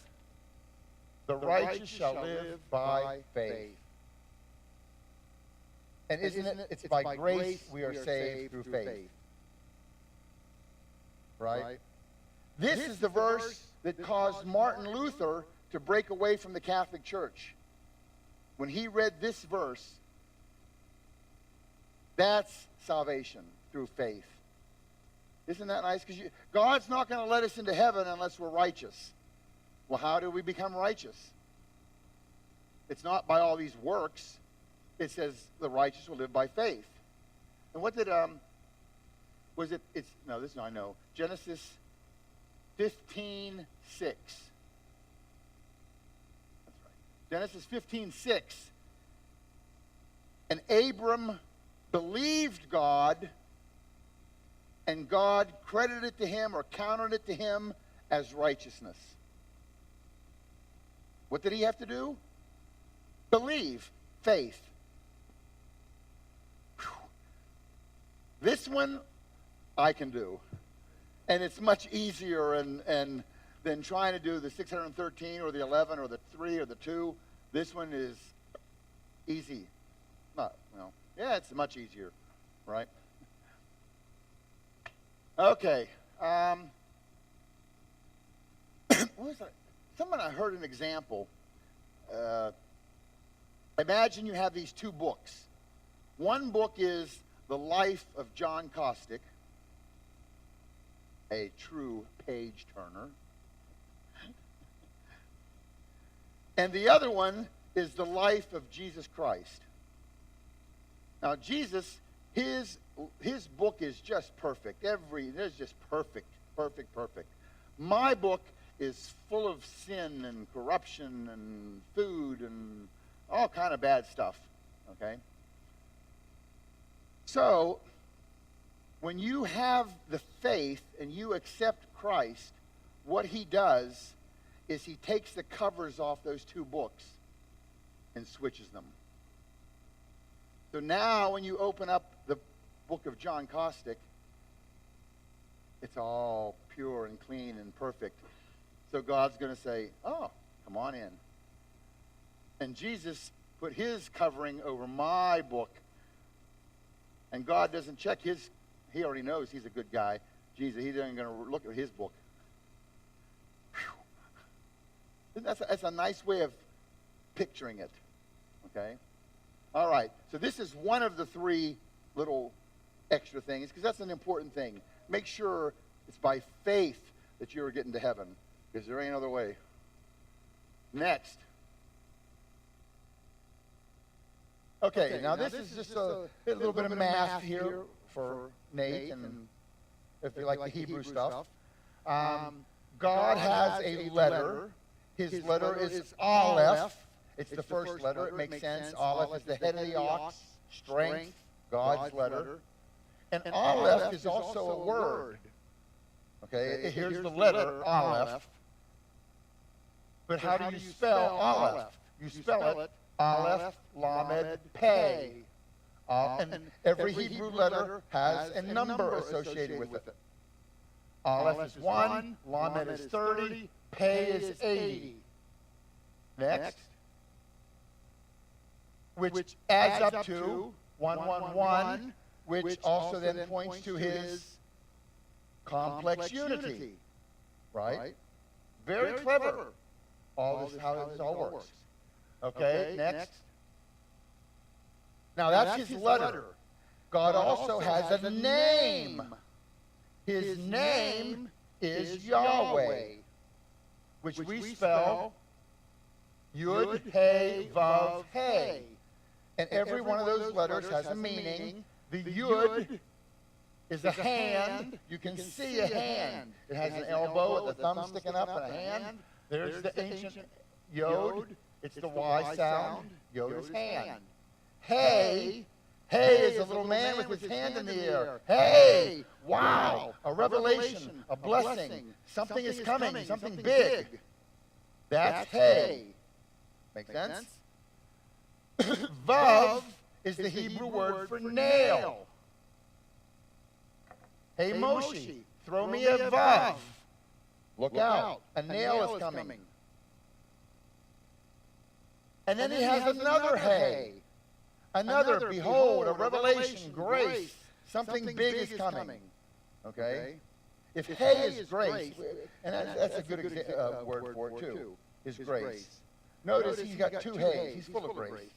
the righteous shall live by faith. And isn't it? It's by grace we are saved through faith. Right? This is the verse that caused Martin Luther to break away from the Catholic Church. When he read this verse, that's salvation through faith. Isn't that nice? Because God's not going to let us into heaven unless we're righteous. Well, how do we become righteous? It's not by all these works. It says the righteous will live by faith. And what did, was it, it's, no, this I know. Genesis 15:6. That's right. Genesis 15:6. And Abram believed God, and God credited it to him or counted it to him as righteousness. What did he have to do? Believe. Faith. Whew. This one I can do. And it's much easier and than trying to do the 613 or the 11 or the 3 or the 2. This one is easy. Not, well, yeah, it's much easier, right? Okay. What was that? Someone I heard an example. Imagine you have these 2 books. One book is The Life of John Kostik, a true page turner. And the other one is The Life of Jesus Christ. Now, Jesus, his book is just perfect. There's just perfect. My book is full of sin and corruption and food and all kind of bad stuff, okay? So, when you have the faith and you accept Christ, what he does is he takes the covers off those 2 books and switches them. So now when you open up the book of John Kostik, it's all pure and clean and perfect. So God's going to say, oh, come on in. And Jesus put his covering over my book. And God doesn't check his, he already knows he's a good guy. Jesus, he's not going to look at his book. That's a nice way of picturing it. Okay? All right. So this is one of the 3 little extra things, because that's an important thing. Make sure it's by faith that you're getting to heaven, because there ain't other way. Next. Okay, now this is just a little bit of math here for Nate, and if you like the Hebrew stuff. God has a letter. His letter is Aleph. It's the first letter. It makes sense. Aleph is the head of the ox. Strength, God's letter. And Aleph is also a word. Okay, here's the letter, Aleph. But how do you spell Aleph? You spell it Aleph, Lamed, Pei. And every Hebrew letter has a number associated with it. Aleph is 1, Lamed is 30, Pei is 80. Next. Which adds up to 111, which also then points to his complex unity. Right? Very clever. All this, how this all works. Okay, next. Now that's his letter. God also has a name. His name is Yahweh, which we spell Yud, He, Vav, He. And every one of those letters has a meaning. The Yud is a hand. You can see a hand. It has an elbow with the thumb sticking up and a hand. There's the ancient Yod. It's the Y sound. Yod is hand. Hey. Hey is a little man with his hand in the air. Hey. Wow. A revelation. A blessing. Something is coming. Something big. That's hey. Make sense? Vav is the Hebrew word for nail. Hey, Moshe, throw me a vav. Look out. A nail is coming. And then he has another hey. Another, behold, a revelation, grace. Something big is coming. Okay? If hey is grace, and that's a good word for it too, is grace. Notice he's got two hays. He's full of grace.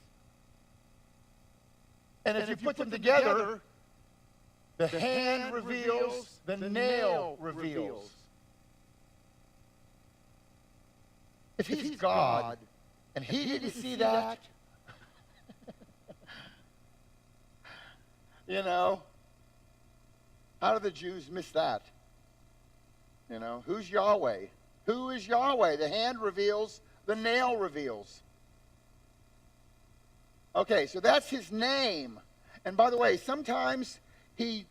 And if you put them together, the hand reveals, the nail reveals. If he's God, and he didn't see that, you know, how do the Jews miss that? You know, who's Yahweh? Who is Yahweh? The hand reveals, the nail reveals. Okay, so that's his name. And by the way, sometimes he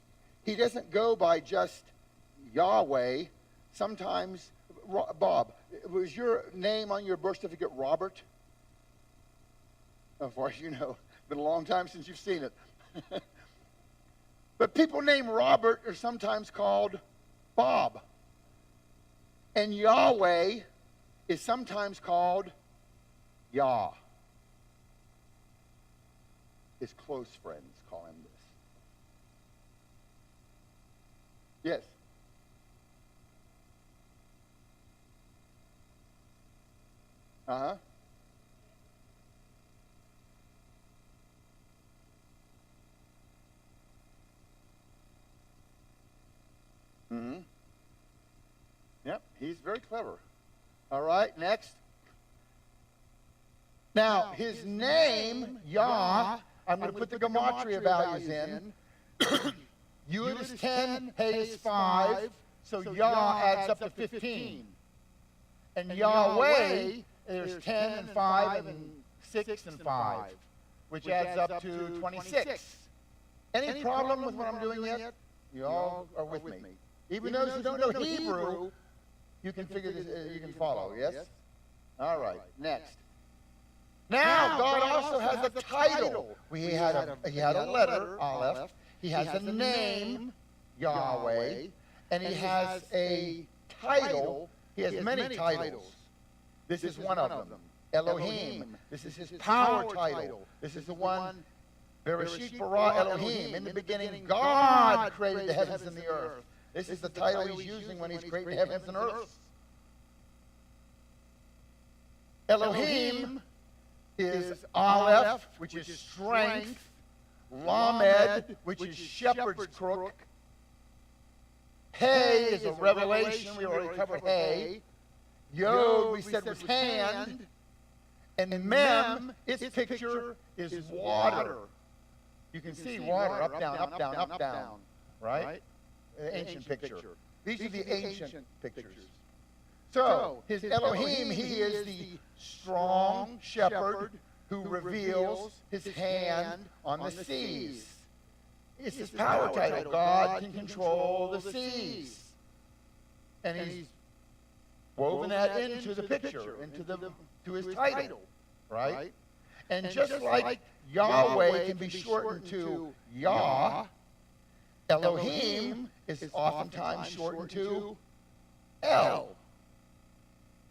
doesn't go by just Yahweh. Sometimes, Bob, was your name on your birth certificate Robert? As far as you know, it's been a long time since you've seen it. But people named Robert are sometimes called Bob. And Yahweh is sometimes called Yah. His close friends call him this. Yes? Uh-huh. Mm-hmm. Yep, he's very clever. All right, next. Now, his name, Yah, I'm going to put the gematria values in. Yud is 10, Hey is 5, so Yah adds up to 15. And Yahweh, there's 10 and 5 and 6 and 5, which adds up to 26. Any problem with what I'm doing yet? You all are with me. Even those who don't know Hebrew, you can figure this, you can follow, yes? All right, next. Now, God also has a title. He had a letter, Aleph. He has a name, Yahweh. And he has a title. He has many titles. This is one of them. Elohim. This is his power title. This is the one, Bereshit bara Elohim. In the beginning, God created the heavens and the earth. This is the title he's using when he's creating heavens and earth. Elohim is Aleph, which is strength, Lamed, which is shepherd's crook. Hey is a revelation. We already covered Hey. Yod, we said, was hand. And Mem, its picture is water. You can see water, up, down, up, down, up, down. Right? The ancient picture. These are the ancient pictures. So, his Elohim, he is the strong shepherd who reveals his hand on the seas. It's his power title. God can control the seas. And he's woven that into the picture, to his title, right? And just like Yahweh can be shortened to Yah, Elohim is oftentimes shortened to El,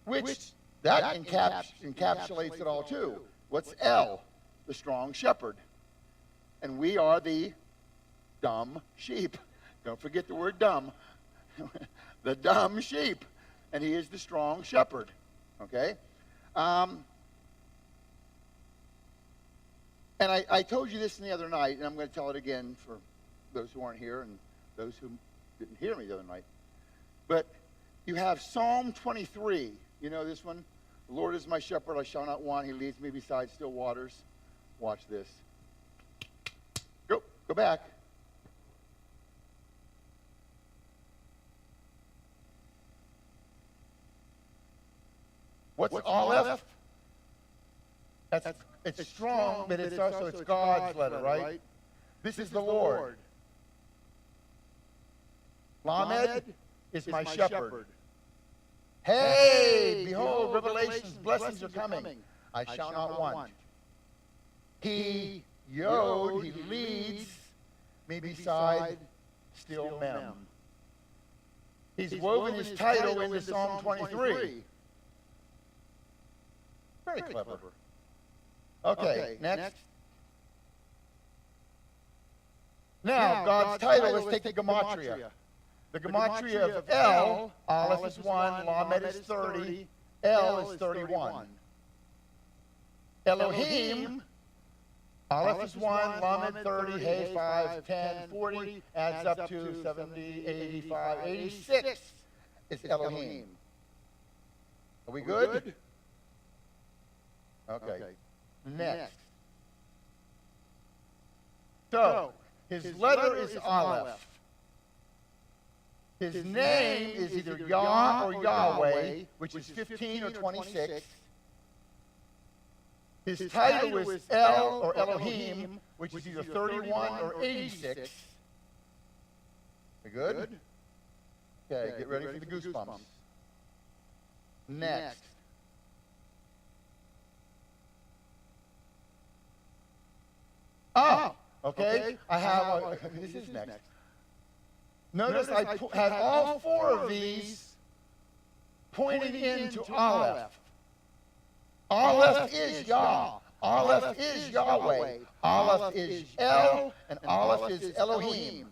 which that encapsulates it all too. What's El? The strong shepherd. And we are the dumb sheep. Don't forget the word dumb. The dumb sheep. And he is the strong shepherd. Okay? And I told you this the other night, and I'm going to tell it again for those who aren't here and those who didn't hear me the other night. But you have Psalm 23. You know this one? The Lord is my shepherd, I shall not want. He leads me beside still waters. Watch this. Go back. What's Aleph? It's strong, but it's also God's letter, right? This is the Lord. Lamed is my shepherd. Hey, behold, revelations, blessings are coming. I shall not want. He, Yod, he leads me beside still Mem. He's woven his title into Psalm 23. Very clever. Okay, next. Now, God's title is take the gematria. The gematria of El, Aleph is 1, Lamed is 30, El is 31. Elohim, Aleph is 1, Lamed 30, Hey 5, 10, 40, adds up to 70, 85, 86 is Elohim. Are we good? Okay. Next. So, his letter is Aleph. His name is either Yah or Yahweh, which is 15 or 26. His title is El or Elohim, which is either 31 or 86. We good? Okay, get ready for the goosebumps. Next. Oh, okay. I have, this is next. Notice I had all four of these pointing into Aleph. Aleph is Yah. Aleph is Yahweh. Aleph is El, and Aleph is Elohim.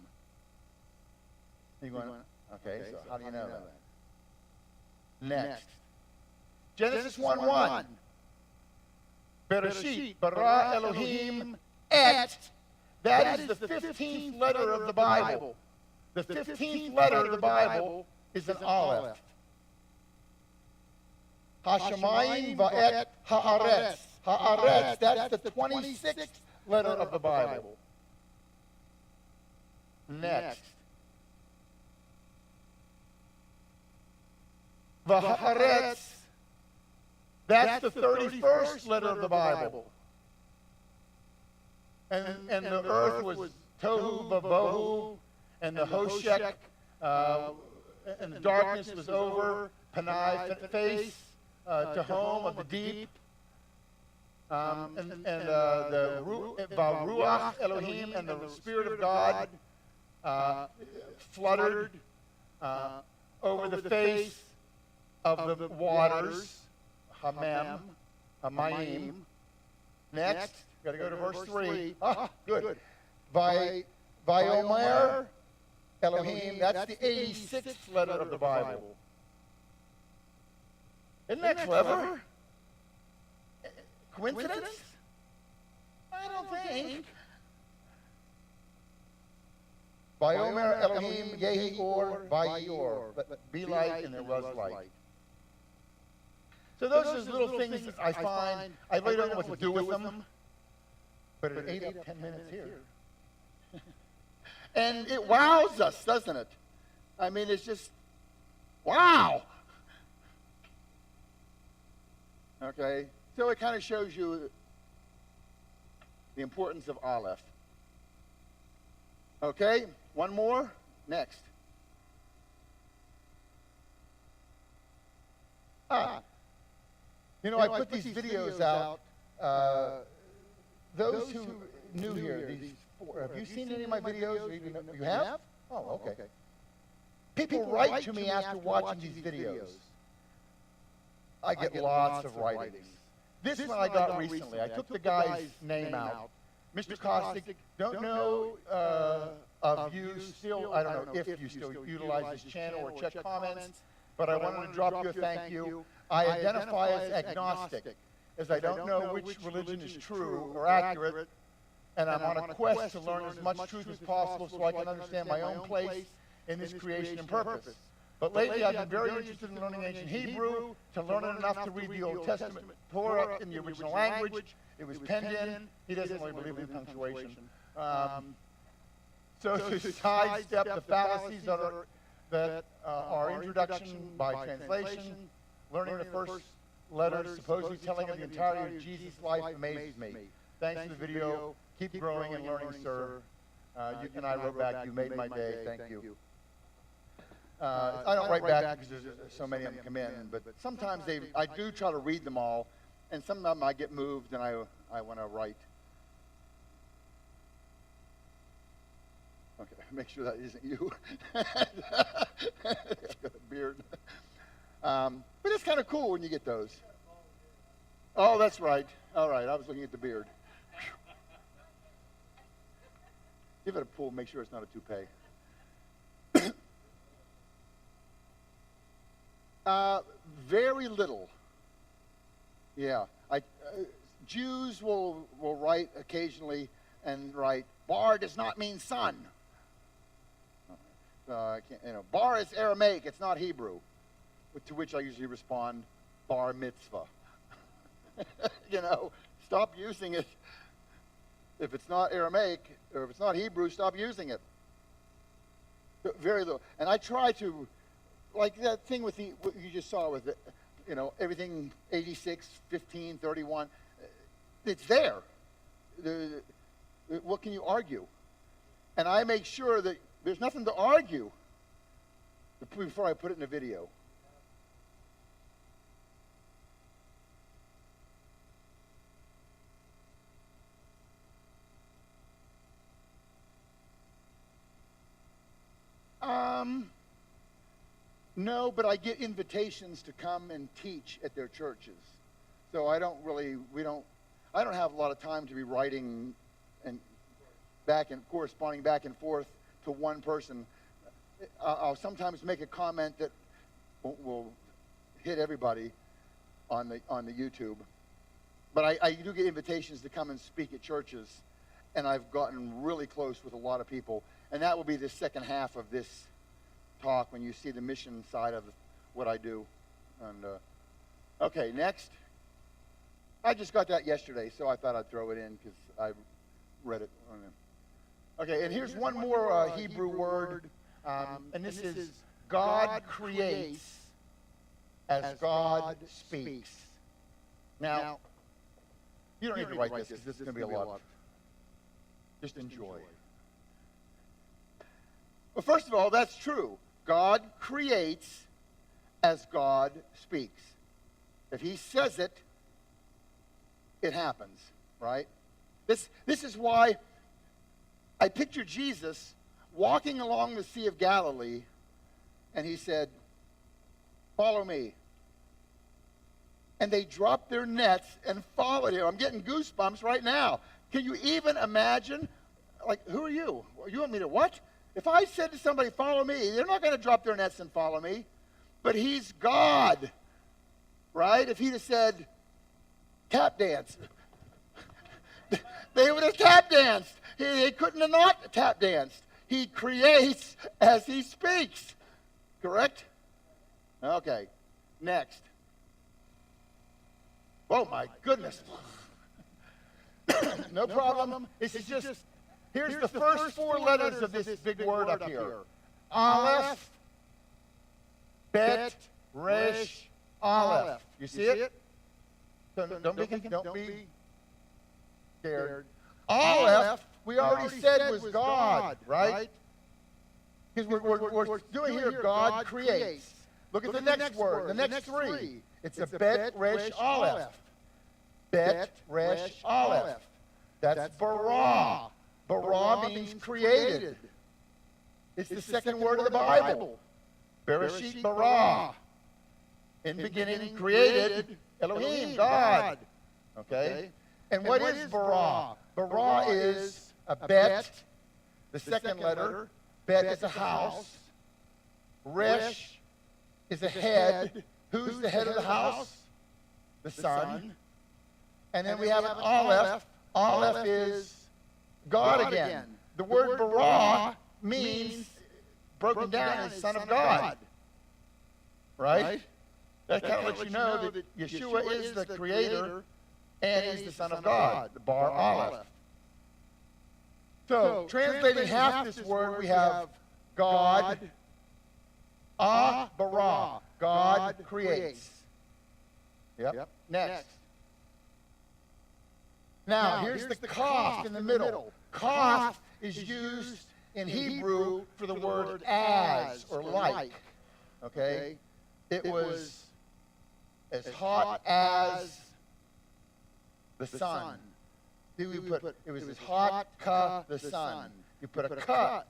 Okay, so how do you know that? Next. Genesis 1:1. Bereshit, bara Elohim, et. That is the 15th letter of the Bible. The 15th letter of the Bible is an Aleph. Hashemayim va'et haaretz. Haaretz, that's the 26th letter of the Bible. Next. V'haaretz, that's the 31st letter of the Bible. And the earth was tohu v'bohu, and the Hoshek, and the darkness was over, Panai, face, Tehom of the deep, and the Ruach Elohim, and the Spirit of God fluttered over the face of the waters, Hamem, Hamayim. Next, got to go to verse 3. Ah, good. Vayomer Elohim, that's the 86th letter of the Bible. Isn't that clever? Coincidence? I don't think. Vayomer Elohim Yehi Or Vayor, but be light, and there was light. So those are little things that I find. I really don't know what to do with them, but it ate up 10 minutes here. And it wows us, doesn't it? I mean, it's just, wow. Okay, so it kind of shows you the importance of Aleph. Okay, one more. Next. You know, I put these videos out. Those who new here, these four, have you seen any of my videos? Or even, you have? Oh, okay. People write to me after watching these videos. I get lots of writings. This one I got recently. I took the guy's name out. Mr. Kostik, don't know of you still, I don't know if you still utilize this channel or check comments, but I wanted to drop you a thank you. I identify as agnostic, as I don't know which religion is true or accurate, and I'm on a quest to learn as much truth as possible so I can understand my own place in this creation and purpose. But lately I've been very interested in learning ancient Hebrew, to learn enough to read the Old Testament Torah in the original language. It was penned in. He doesn't really believe in punctuation. So to sidestep the fallacies that are introduction by translation, learning the first letters supposedly telling of the entirety of Jesus' life amazes me. Thanks for the video. Keep growing and learning, sir. And I wrote back, you made my day. Thank you. I don't write back because there's so many of them come in, but sometimes I do try to read them all, and sometimes I get moved and I want to write. Okay, make sure that isn't you. It's got a beard. But it's kind of cool when you get those. Oh, that's right. All right, I was looking at the beard. Give it a pull, make sure it's not a toupee. Very little. Yeah. Jews will write occasionally and write, bar does not mean son. Bar is Aramaic, it's not Hebrew. To which I usually respond, bar mitzvah. Stop using it. If it's not Aramaic, or if it's not Hebrew, stop using it. Very little. And I try to, like that thing with what you just saw with everything 86, 15, 31. It's there. What can you argue? And I make sure that there's nothing to argue before I put it in a video. No, but I get invitations to come and teach at their churches. So I don't have a lot of time to be writing and corresponding back and forth to one person. I'll sometimes make a comment that will hit everybody on the YouTube. But I do get invitations to come and speak at churches, and I've gotten really close with a lot of people. And that will be the second half of this talk when you see the mission side of what I do. And okay, next. I just got that yesterday, so I thought I'd throw it in because I read it. Okay, and here's one more Hebrew word, and this is God creates as God speaks. Now, you don't need to write this because this is going to be a lot. Just enjoy. Well, first of all, that's true. God creates as God speaks. If he says it, it happens, right? This is why I picture Jesus walking along the Sea of Galilee, and he said, "Follow me." And they dropped their nets and followed him. I'm getting goosebumps right now. Can you even imagine? Like, who are you? You want me to what? If I said to somebody, follow me, they're not going to drop their nets and follow me. But he's God, right? If he'd have said, tap dance, they would have tap danced. They couldn't have not tap danced. He creates as he speaks. Correct? Okay. Next. Oh, my goodness. No problem. This is just... Here's the first four letters of this big word up here. Aleph, Bet, Resh, Aleph. You see it? Don't be scared. Aleph, we already said was God, right? Because we're doing here, God creates. Look at the next word, the next three. It's a Bet, Resh, Aleph. Bet, Resh, Aleph. That's bara. Bara means created. It's the second word of the Bible. Bereshit bara. In the beginning created Elohim, God. Okay? And what is bara? Bara is a bet, the second letter. Bet is a house. Resh is a head. Who's the head of the house? The son. And then we have an Aleph. Aleph is God again. The word bara means, broken down, as Son of God. Right? That kind of lets you know that Yeshua is the Creator and He's the Son of God, the Bar Aleph. So, translating half this word, we have God, bara, God creates. Yep. Next. Now, here's the kaf in the middle. Kaf is used in Hebrew for the word as or like. Okay? It was as hot as the sun. It was as hot ka the sun. You put a ka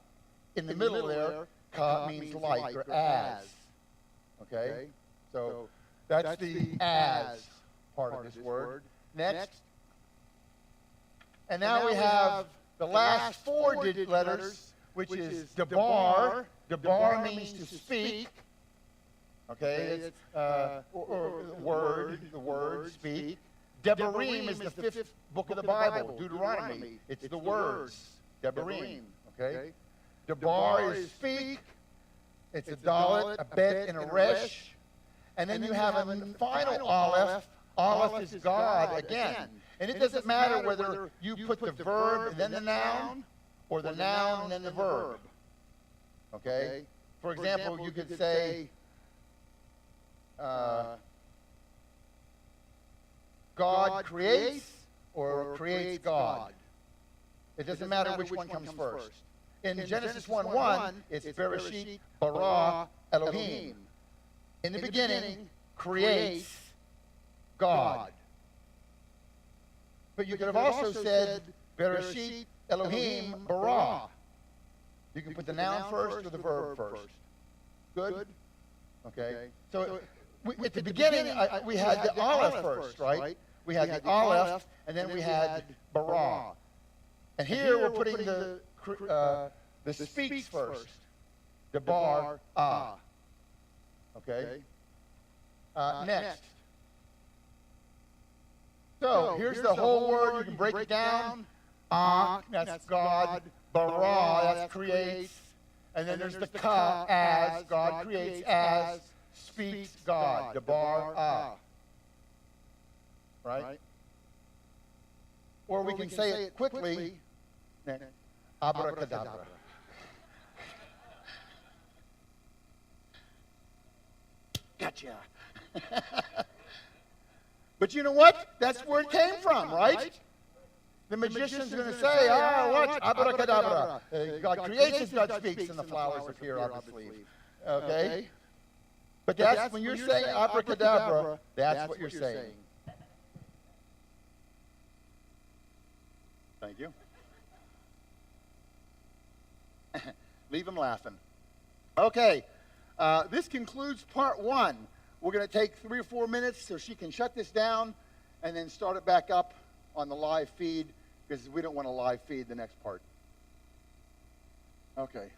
in the middle there. Ka means like or as. Okay? So that's the as part of this word. Next. And now we have the last 4-digit letters, which is dabar. Dabar means to speak. Okay? It's, or the word, speak. Devarim is the 5th book of the Bible, Deuteronomy. It's the words. Devarim. Okay? Dabar is speak. It's a dalet, a bet, and a resh. And then you have a final aleph. Aleph is God again. And it doesn't matter whether you put the verb and then the noun, or the noun and then the verb. Okay? For example, you could say, God creates, or creates God. It doesn't matter which one comes first. In Genesis 1:1, it's Bereshit bara Elohim. In the beginning, creates God. But you could have also said Bereshit Elohim bara. You can put the noun first or the verb first. Good? Okay. So at the beginning, we had the aleph first, right? We had the aleph, and then we had bara. And here we're putting the speaks first. Dabar, Okay? Next. So here's the whole word. You can break it down. That's God. Bara, that's creates. And then there's the ka, as. God creates as. Speaks God. Dabar, Right? Or we can say it quickly. Abracadabra. Gotcha. But you know what? That's where it came from, right? The magician's going to say, what? Abracadabra. God creates as God speaks, and the flowers appear on the sleeve. Okay? But that's when you're saying abracadabra, that's what you're saying. Thank you. Leave them laughing. Okay. This concludes part 1. We're going to take 3 or 4 minutes so she can shut this down and then start it back up on the live feed, because we don't want to live feed the next part. Okay.